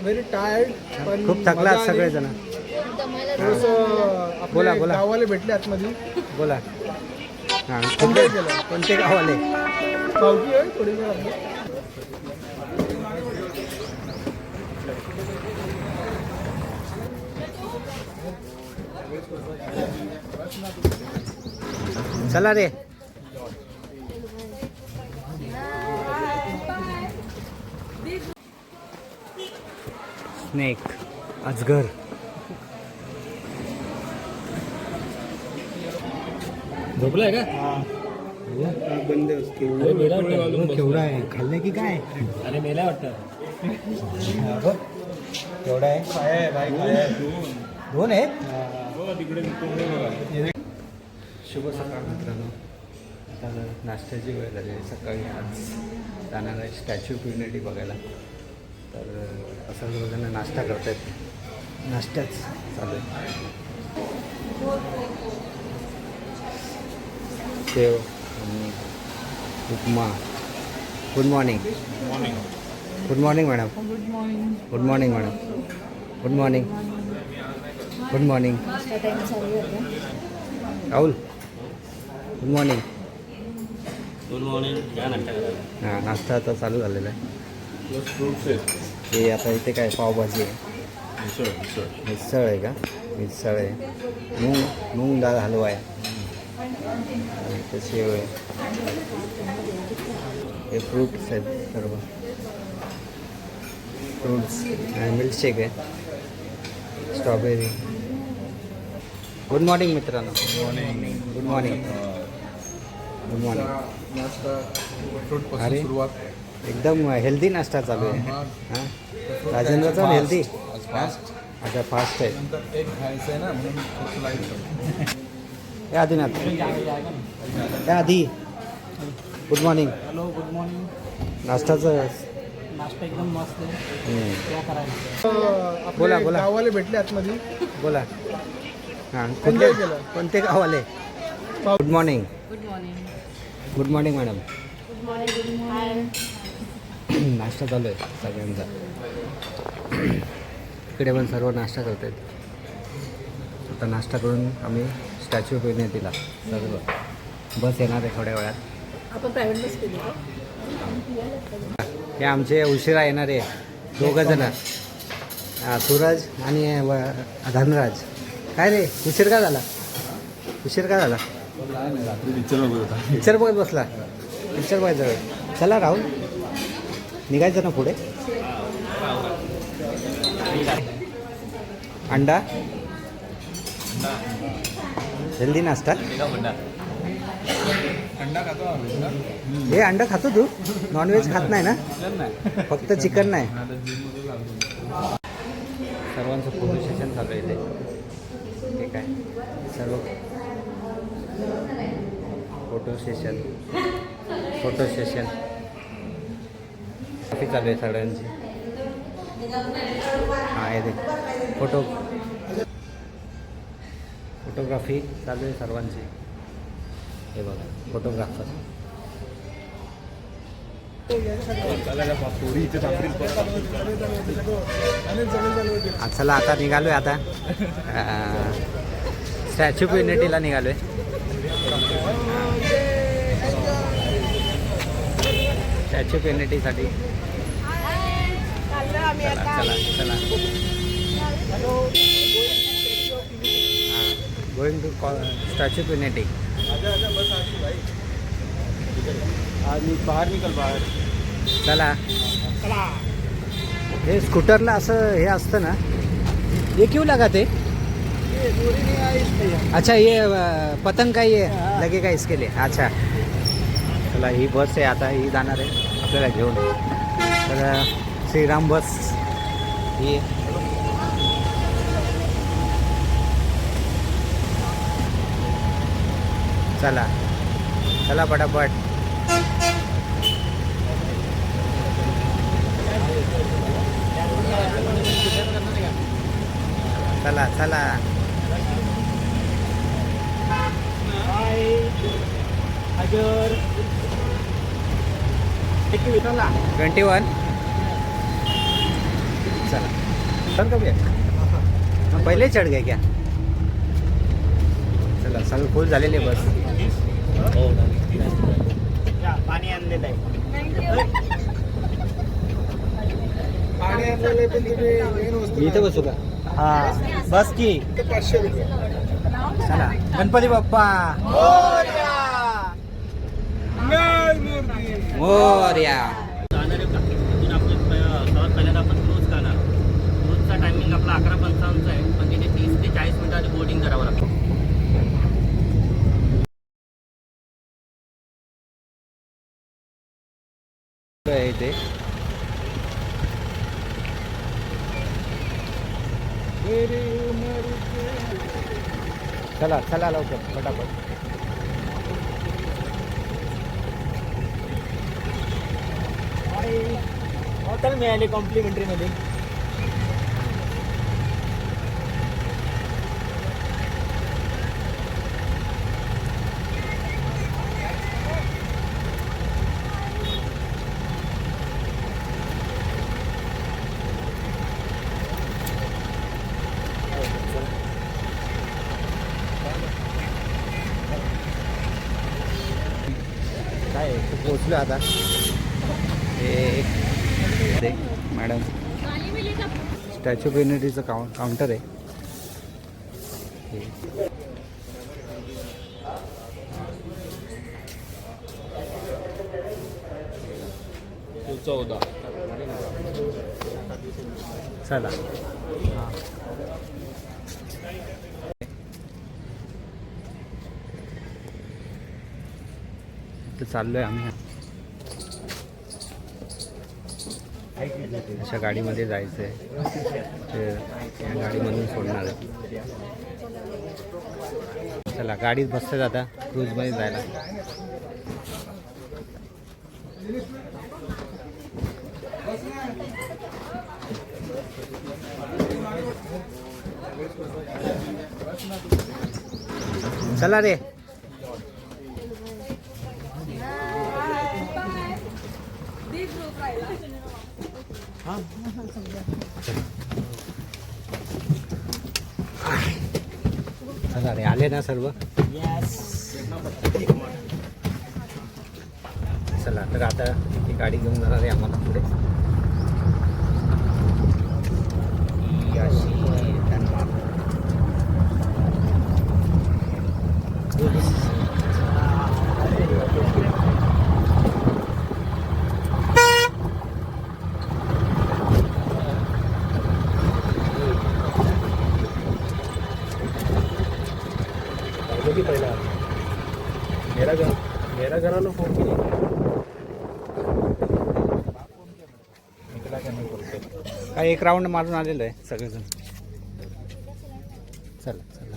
Very tired, पण खूप थकलात सगळेजण. बोला बोला, गाववाले भेटले आतमध्ये. बोला. हां, एन्जॉय केलं. कोणते गाववाले? पावकी आहे थोडी वेळ आपली. चला रे. स्नेक, अजगर. झोपलाय का? बंद केवढा आहे? खाल्लं की काय? अरे मेला वाटतं. केवढा आहे? दोन आहेत. शुभ सकाळ मित्रांनो. आता नाश्त्याची वेळ झाली आहे. सकाळी आज जाणार आहे स्टॅच्यू ऑफ युनिटी बघायला. तर असं सर्वजण नाश्ता करत आहेत. नाश्त्याच चालू आहे. शेव आणि upma. Good morning. Good morning madam. Good morning madam. Good morning. Good morning. Rahul, good morning. Good morning. हां, नाश्ता आता चालू झालेला आहे. हे आता इथे काय पावभाजी आहे, मिसळ आहे का? मिसळ आहे, मूग डाळ हलवा आहे, शेव आहे, हे फ्रूट्स आहेत सर्व फ्रूट्स आणि मिल्कशेक आहे, स्ट्रॉबेरी. गुड मॉर्निंग मित्रांनो. Good morning. Good morning. अरे एकदम हेल्दी नाश्ता चालू आहे. हां, राजेंद्रचा हेल्दी. अच्छा, फास्ट आहे. या आदिनाथ, या आधी. Good morning. Hello, good morning. नाश्ताचं नाश्ता एकदम मस्त आहे. काय करायला? बोला बोला. गाववाले भेटले आतमध्ये. बोला. हां, एन्जॉय केलं. कोणते गाववाले? Good morning. Good morning. Good morning madam. Good morning. Good morning. नाश्ता चालू आहे सगळ्यांचा. इकडे पण सर्व नाश्ता करत आहेत. आता नाश्ता करून आम्ही स्टॅच्यू ऑफ युनिटीला सर्व बस येणार आहे थोड्या वेळात. आपण प्रायव्हेट बस केली का? हे आमचे उशिरा येणारे दोघंजणं, सूरज आणि धनराज. काय रे, उशीर का झाला? उशीर का झाला? पिक्चर बघत बसला. पिक्चर बघायचं. चला राहुल, निघायचं ना पुढे. अंडा, हेल्दी नाश्ता. हे अंडा खातो तू? नॉनव्हेज खात नाही ना? फक्त चिकन नाही. सर्वांचं फोटो सेशन चालू आहे इथे. ठीक आहे, सर्व फोटो सेशन काफी चालू आहे सगळ्यांची. हां, हे देख फोटोग्राफी चालू आहे सर्वांची. हे बघा, फोटोग्राफर. चला आता निघालोय. आता स्टॅच्यू ऑफ युनिटीला निघालोय. स्टॅच्यू ऑफ युनिटीसाठी. चला चला चला. Going to Statue of Unity. बाहेर निकल बाहेर. चला. हे स्कूटरला असं हे असतं ना, ये क्यों लगा ते? अच्छा, ये पतंग का ये लगेगा इसके लिए. अच्छा, चला. ही बस आहे आता, ही जाणार आहे आपल्याला घेऊन. तर श्रीराम बस ही. चला चला पटापट. चला चला. 21. चला सर कभी हम पहले चढ़ गए क्या? चला सगळं फुल झालेली आहे बस. पाणी आणलेलं आहे. पाणी आणलेलं आहे पण तुम्ही मेन वस्तू मी इथे बसू का? हा बस की. 500 रुपये. चला गणपती बाप्पा मोरया. जाणार आहे का तिथून आपण सर्वात पहिल्यांदा आपण क्रूज करणार. क्रूजचा टायमिंग आपला 11:55 आहे, पण तिथे 30 ते 40 मिनिटं आधी बोर्डिंग करावं लागतं. इथे चला चला लवकर फटाफट. हॉटेल मिळाली कॉम्प्लिमेंटरीमध्ये. काय पोचलो आता. हे मॅडम स्टॅच्यू ऑफ युनिटीचं काउंटर आहे. चला चाललोय आम्ही. अशा गाडीमध्ये जायचं आहे. या गाडीमधून सोडणार आहे. चला गाडीत बसतात आता क्रूजमध्ये जायला. चला रे. चला रे आले ना सर्व. चला तर आता ही गाडी घेऊन जाणार आहे आम्हाला पुढे. पहिला मेरा घरानं फोन केली. काय एक राऊंड मारून आलेलं आहे सगळेजण. चला चला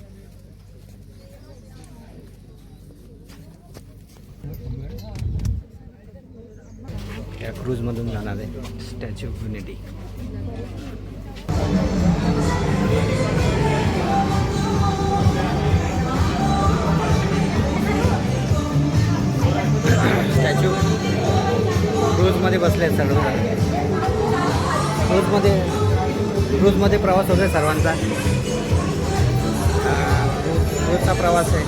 या क्रूजमधून जाणार आहे स्टॅच्यू ऑफ युनिटी. स्टॅच्यू क्रूजमध्ये बसले आहेत सर्व. क्रूजमध्ये प्रवास होतो सर्वांचा. क्रूजचा प्रवास आहे.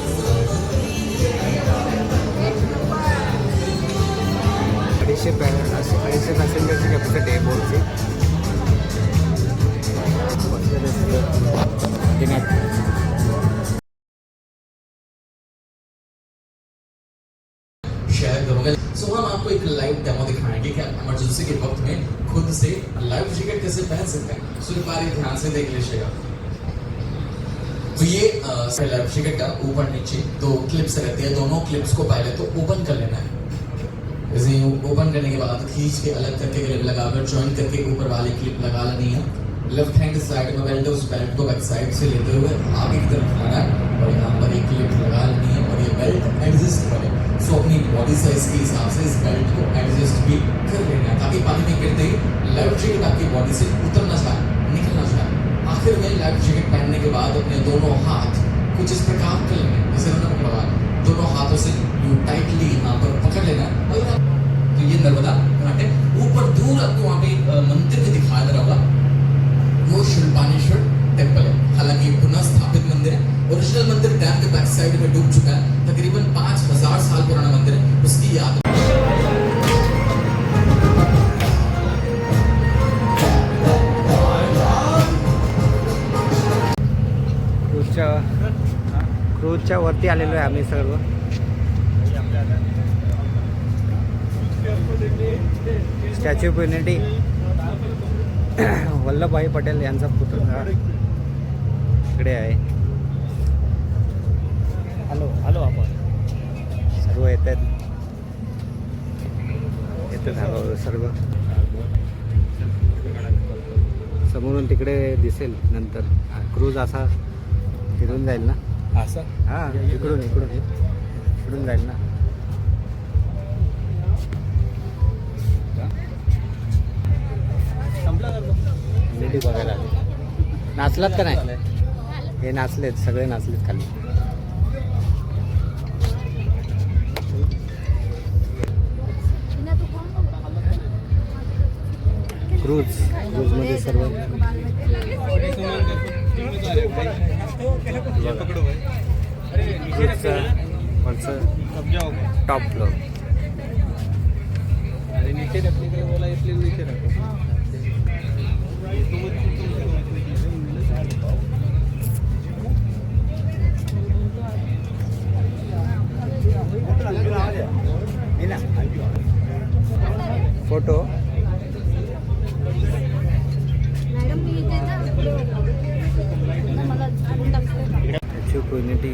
250 पॅसेंजरची कॅपॅसिटी आहे बोटची. शेयर करूंगा. सो हम आपको एक लाइव डेमो दिखाएंगे कि आप इमरजेंसी के वक्त में खुद से लाइफ जैकेट कैसे पहन सकते हैं. सो एक बार ध्यान से देख लीजिएगा. तो ये लाइफ जैकेट का ऊपर नीचे 2 क्लिप्स रहती है. दोनों क्लिप्स को पहले तो ओपन कर लेना है. जैसे ओपन करने के बाद खींच के अलग करके क्लिप लगाकर ज्वाइन करके ऊपर वाली क्लिप लगा लेनी है. लेफ्ट हैंड साइड में बेल्ट है, उस बेल्ट को बैक साइड से लेते हुए आगे की तरफ लाना है और यहाँ पर एक क्लिप लगा लेनी है और ये बेल्ट एडजस्ट करें. सो अपनी बॉडी साइज के हिसाब से इस बेल्ट को एडजस्ट भी कर लेना है ताकि पानी में गिरते ही लाइफ जैकेट आपकी बॉडी से उतर ना जाए, निकल ना जाए. आखिर में लाइफ जैकेट पहनने के बाद अपने दोनों हाथ कुछ इस प्रकार कर लेंगे. जैसे हमने लगा दोनों हाथों से यूं टाइटली यहाँ पर पकड़ लेना है. तो ये नर्मदा घाट है. ऊपर दूर आपको वहाँ पे मंदिर भी दिखाई दे रहा होगा. साइड में डूब चुका है। तकरीबन 5000 साल पुराना मंदिर है, उसकी याद क्रूजच्या वरती आलेलो आहे आम्ही सर्व. Statue of unity Vallabhbhai Patel यांचा पुतळा इकडे आहे. हॅलो आपण सर्व येतात हळूहळू सर्व. समोरून तिकडे दिसेल नंतर क्रूज असा फिरून जाईल ना, असं हां इकडून जाईल ना. लेडी बघायला आली. नाचलात का नाही? हे नाचलेत, सगळे नाचलेत खाली. क्रूजमध्ये सर्व top floor. Photo statue of unity.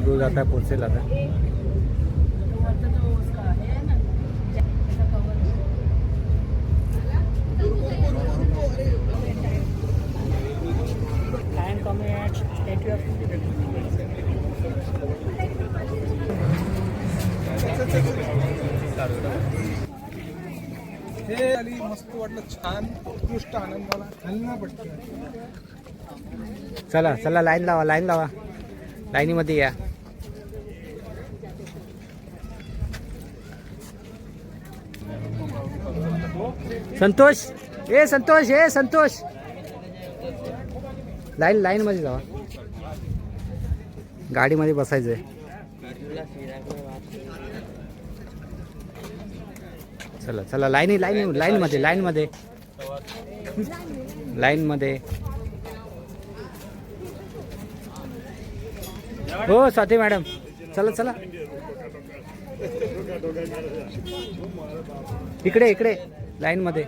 Cruise आता पोचेल आता. हे आली मस्त वाटलं, छान उत्कृष्ट आनंद मला हलना पडतं. चला लाईन लावा लाईनीमध्ये या. संतोष लाईन मध्ये जावा. गाडीमध्ये बसायचंय. चला लाईन मध्ये. हो स्वाती मॅडम, चला इकडे लाईन मध्ये.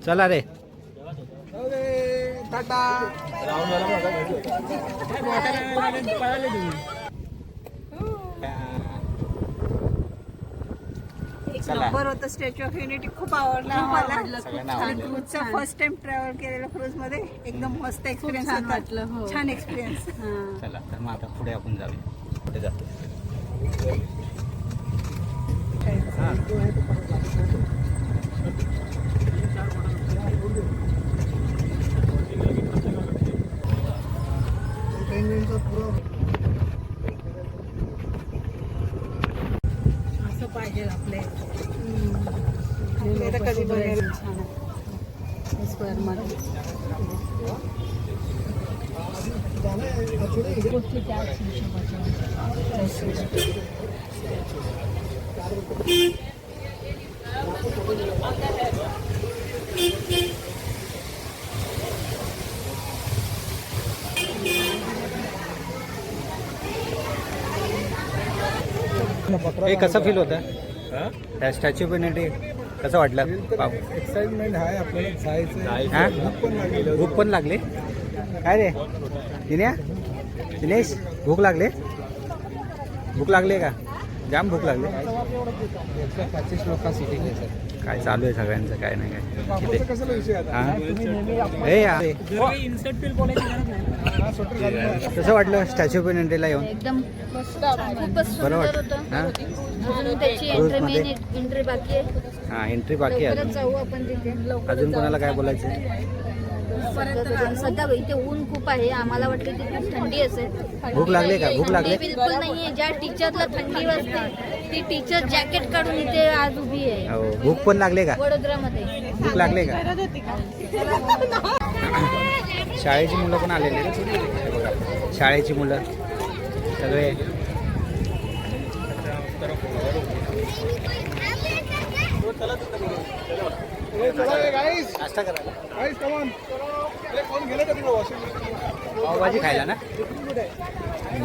चला रे. एक नंबर होतं. स्टॅच्यू ऑफ युनिटी खूप आवडला मला. क्रूजचा फर्स्ट टाइम ट्रॅव्हल केलेलं क्रूज मध्ये एकदम मस्त एक्सपिरियन्स वाटलं. छान एक्सपिरियन्स. चला तर मग आता पुढे आपण जाऊया. पुढे जातो. असं पाहिजे आपले कधी बघायला. स्क्वेअर मध्ये हे कसं फील होतं त्या स्टॅच्यू ऑफ युनिटी? कसं वाटलं? एक्साइटमेंट आहे आपल्याला जायचं. हां, पण लागलेलं. भूक पण लागली. काय रे दिनेश, भूक लागली का? जाम भूक लागली. 125 लोक सिटिंग आहे सर. काय चालू आहे सगळ्यांचं, काय नाही काय. बापूचं कशाला विषय आता? कसं वाटलं स्टॅच्यू ऑफ युनिटीला येऊन? एकदम मस्त, खूपच बरं सुंदर वाटलं. होतं. हां, अजून त्याची क्रूजमध्ये? एंट्री बाकी आहे. हां, एंट्री बाकी आहे लवकरच अजून. जाऊ आपण तिथे. अजून कोणाला काय बोलायचं? सध्या इथे ऊन खूप आहे. आम्हाला वाटतं तिथे थंडी असेल. भूक लागली का? भूक लागली? थंडी बिलकुल नाहीये. ज्या टीचरला थंडी वाजते ती टीचर जॅकेट काढून इथे आज उभी आहे हो. भूक पण लागले का? वडोदरामध्ये. भूक लागले का? शाळेची मुलं पण आलेली आहेत. हे बघा, शाळेची मुलं सगळे. नाश्ता करायला पावभाजी खायला ना?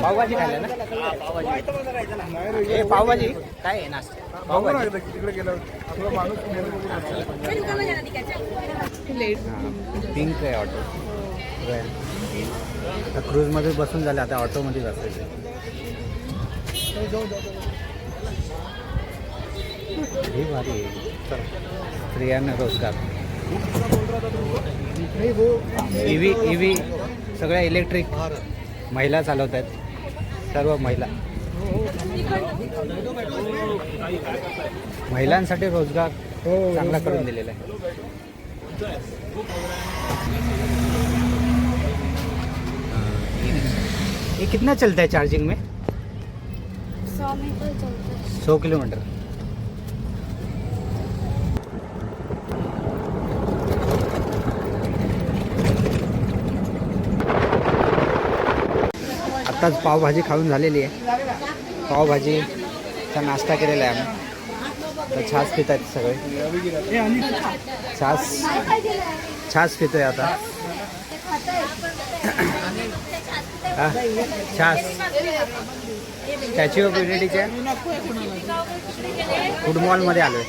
पावभाजी खायला ना? हे पावभाजी काय आहे नाश्ता? पावभाजी तिकडे गेल्यावर आपला माणूस पिंक आहे ऑटो. क्रूजमध्ये बसून झालं, आता ऑटोमध्ये बसायचं. हे भारी आहे. स्त्रियांना रोजगार. ईव्ही सगळ्या इलेक्ट्रिक महिला चालवत आहेत. सर्व महिलांसाठी रोजगार चांगला करून दिलेला आहे. ये कितना चलता है चार्जिंग में? 100 मीटर चलता है. 100 किलोमीटर. आत्ताच पावभाजी खाऊन झालेली आहे. पावभाजीचा नाश्ता केलेला आहे आम्ही. तर छास पित आहेत सगळे. छास पितोय आता. हा, छास. स्टॅच्यू ऑफ युनिटीच्या फूड मॉलमध्ये आलो आहे.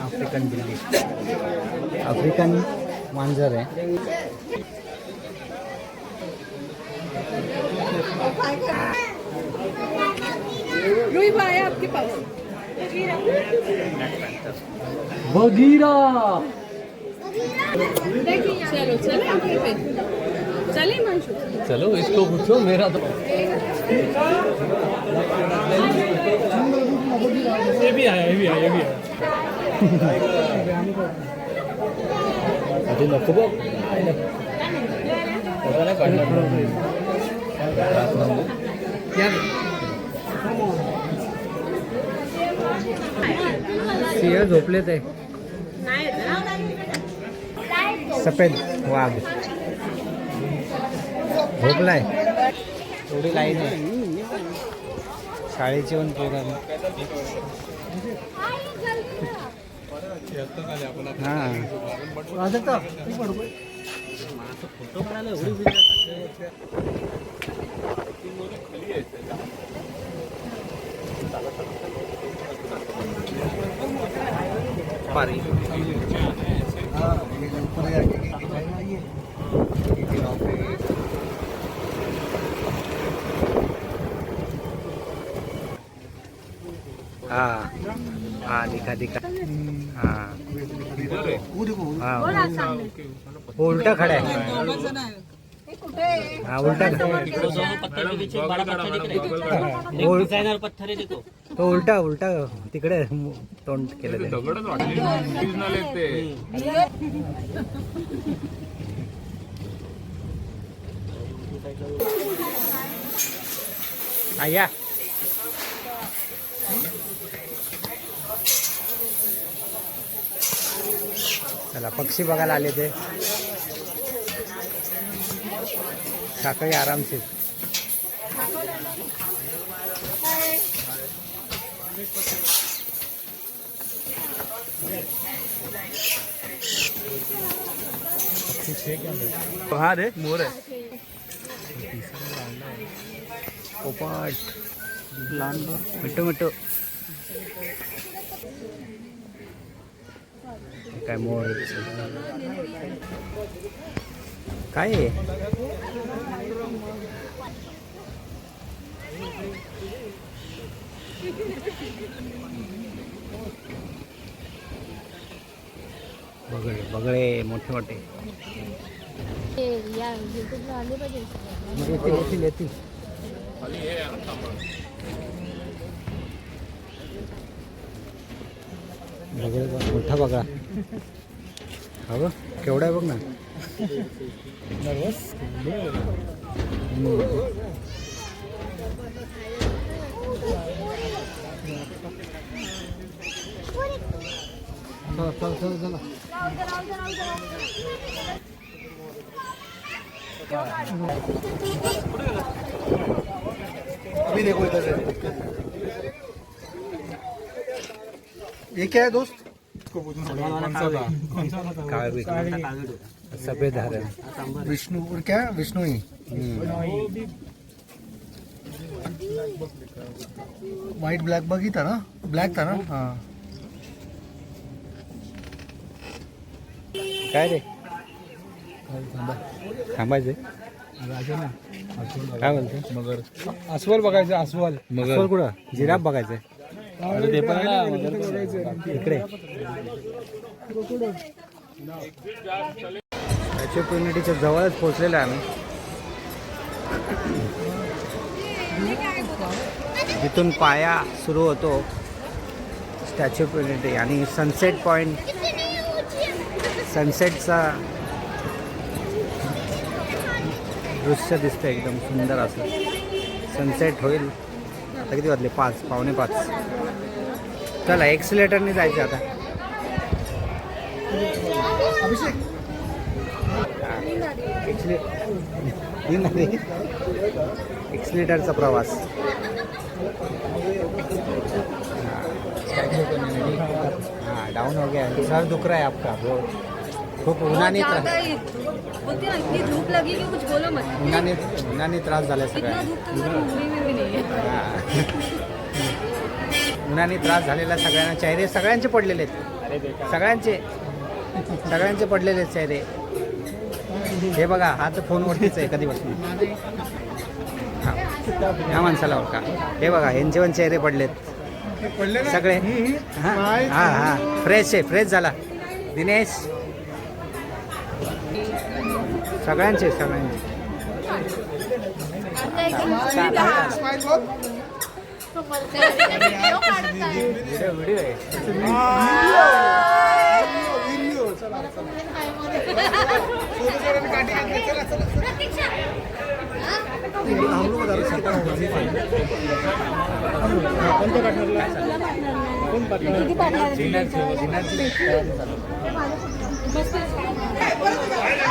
आफ्रिकन बिल्ली, आफ्रिकन मांजर आहे. आपके पास बगीरा. चलो चले मंशु. चलो इसको पूछो मेरा तो. ये भी आया. अरे नको बघ. सिंह झोपलेत आहे. सफेद वाघ झोपलाय. एवढी लाईन आहे शाळेची पण प्रोग्राम. फोटो काढायला एवढी पारी. हाँ दिखा हाँ वो उल्टा खड़ा है. हाँ उल्टा पत्थर पीछे बड़ा पत्थर दिख रहा है. एक डिजाइनर पत्थर है देखो. तो उल्टा तिकडे तोंड केलं. या चला पक्षी बघायला आले ते. सकाळी आरामशीर. हाँ रे मोर है. पोपट मिठू काय मोर काय आहे? बगळे मोठे मोठे. या युट्यूबला आले पाहिजे. येतील. बघा मोठा बघा. हा बघ केवढा आहे बघ ना. चला अभी देखो इधर से ये क्या है दोस्त? इसको पूछना पड़ेगा कौन सा था? काळवी सफेद हरण. विष्णु और क्या विष्णु ही व्हाइट ब्लैक बग ही था ना. ब्लैक था ना. हाँ काय रे थांबायचे काय बोलतो. मगर अस्वल बघायचं. अस्वल मगर कुठं जिराफ बघायचंय ते पण इकडे. स्टॅच्यू ऑफ युनिटीच्या जवळच पोहोचलेलो आहे आम्ही. जिथून पाया सुरू होतो स्टॅच्यू ऑफ युनिटी आणि सनसेट पॉईंट. सनसेटचा दृश्य दिसतं एकदम सुंदर असं. सनसेट होईल आता. किती वाजले? 5 पावणे 5. चला एक्सिलेटरने जायचं आता. अभिषेक एक्सिलेटरचा प्रवास. हाँ डाउन हो गया. सर दुख रहा है आपका बहुत. खूप उन्हाने बोलते ना इतनी धूप लगी कि कुछ बोलो मत. उन्हाने त्रास झाला इतना सगळ्या. धूप तो मुंबई में भी नहीं है. उन्हाने त्रास झालेला सगळ्यांना. चेहरे सगळ्यांचे पडलेले आहेत. सगळ्यांचे पडलेले आहेत चेहरे. हे बघा हा तर फोनवरतीच आहे कधीपासून. ह्या माणसाला का हे बघा ह्यांचे पण चेहरे पडलेत सगळे. हां हां हां फ्रेश आहे. फ्रेश झाला दिनेश. सगळ्यांचे व्हिडिओ आहे.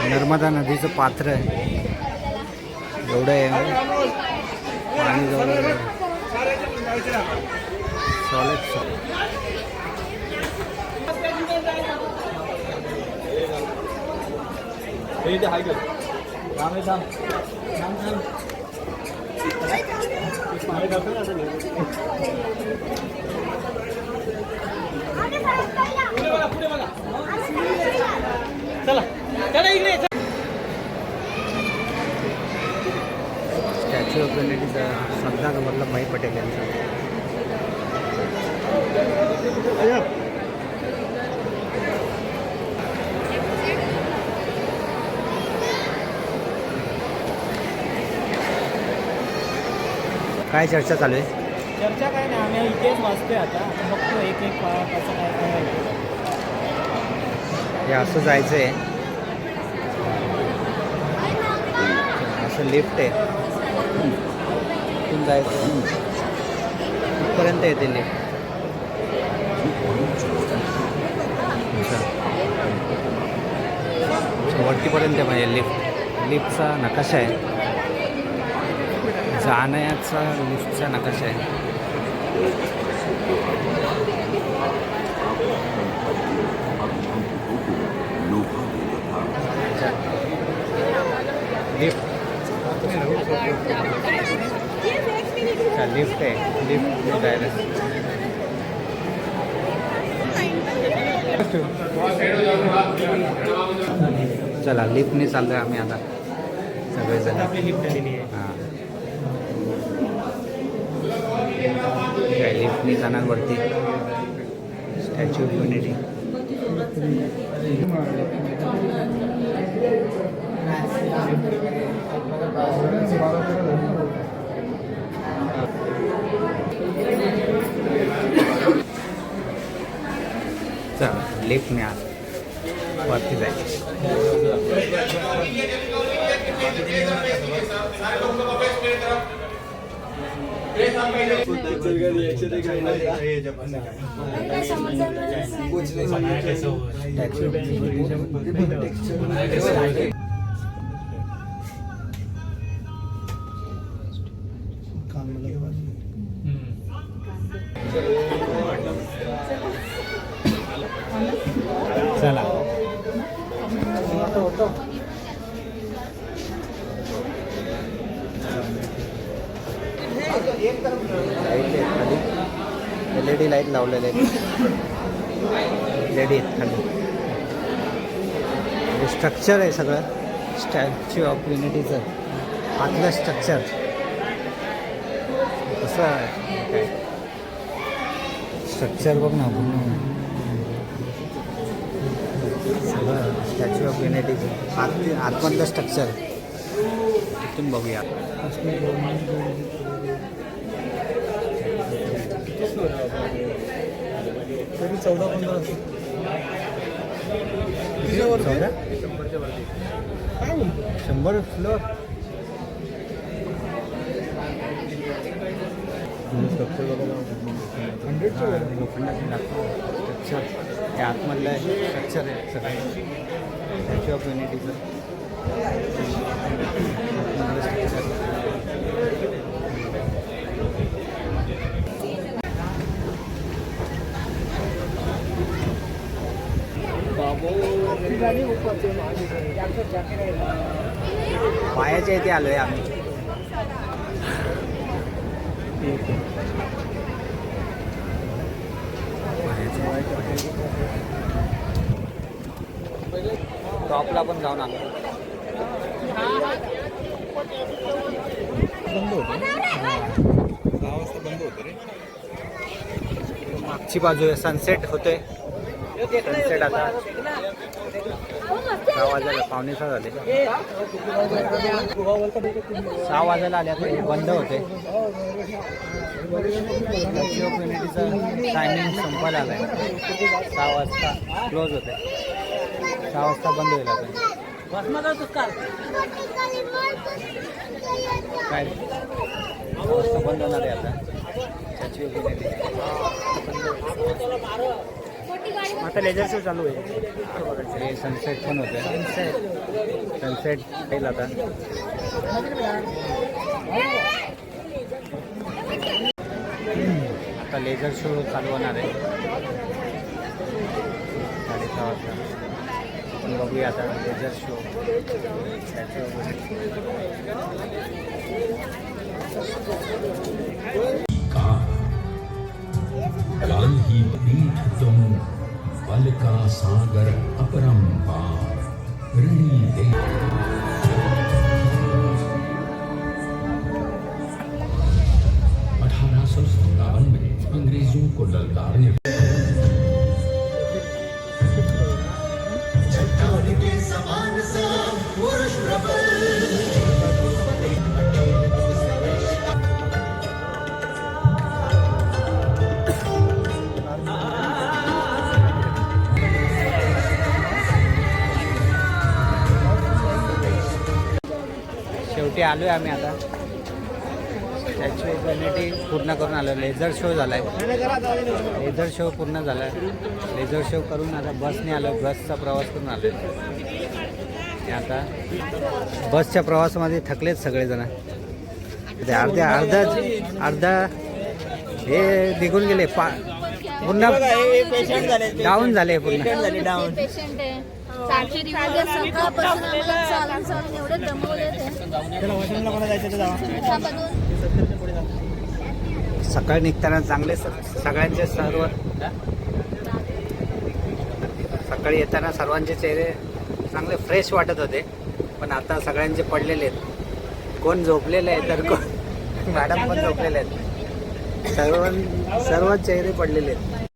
नर्मदा नदीचं पात्र एवढं आहे. पाणी जवळ solid. Statue of युनिटीचा Sardar Vallabhbhai Patel यांचा. काय चर्चा चालू आहे? चर्चा काय नाही. आम्ही इथेच वाचतोय आता. बघतो एक कसं काय. हे असं जायचं आहे. असं लिफ्ट आहे. इथून जायचं इथपर्यंत येते लिफ्ट. वरतीपर्यंत म्हणजे लिफ्टचा नकाशा आहे. जाण्याचा लिफ्टचा नकाशा आहे. लिफ्ट आहे. लिफ्ट जायला चला लिफ्टने चाललो आहे आम्ही आता सगळेजण. हां काय लिफ्टने जाणार वरती स्टॅच्यू ऑफ युनिटी. चला लिफ्टने आत वरती जायचं. चला LED लाईट लावलेले LED खाली. स्ट्रक्चर आहे सगळं स्टॅच्यू ऑफ युनिटीचं आतलं स्ट्रक्चर कसं आहे काय स्ट्रक्चर बघ ना पूर्ण सगळं स्टॅच्यू ऑफ युनिटीचं आतमधलं स्ट्रक्चर तिथून बघूया. तरी 14-15 100 फ्लोअर. स्ट्रक्चर हे आतमधलं स्ट्रक्चर आहे सगळं स्टॅच्यू ऑफ युनिटीचं. पायाच्या इथे आलोय आम्ही. टॉपला पण जाऊन आलो. बंद होतं 6 वाजता बंद होतं रे. मागची बाजू आहे सनसेट होतोय. सनसेट आता 6 वाजायला 5:45 झाले. 6 वाजायला आले आता बंद होते. स्टॅच्यू ऑफ युनिटीचं टायमिंग संपायला आलाय. 6 वाजता क्लोज होते. 6 वाजता बंद होईल आता. काय 6 वाजता बंद होणार आहे आता स्टॅच्यू ऑफ युनिटी. आता लेझर शो चालू आहे. सनसेट पण होते. सनसेट येईल आता. आता लेझर शो चालू होणार आहे 6:30 वाजता. बघूया आता लेझर शो. काल ही पीठ तुम बल का सागर अपरंपार ऋणी दे. 1857 में अंग्रेजों को ललकारने शेवटी आलोय आम्ही आता. स्टॅच्यू ऑफ युनिटी पूर्ण करून आलो. लेझर शो झालाय. लेझर शो पूर्ण झालाय. लेझर शो करून आता बसने आलो. बसचा प्रवास करून आलो. आता बसच्या प्रवासामध्ये थकलेत सगळेजण. अर्धा हे निघून गेले. पूर्ण डाऊन झाले. पूर्ण पेशंट आहे. साठीमध्ये सकाळपासून आम्हाला चालून चालून एवढे दमवले सकाळी निघताना चांगले सगळ्यांचे सकाळी येताना सर्वांचे चेहरे चांगले फ्रेश वाटत होते. पण आता सगळ्यांचे पडलेले आहेत. कोण झोपलेले आहे तर कोण मॅडम पण झोपलेले आहेत. सर्व चेहरे पडलेले आहेत.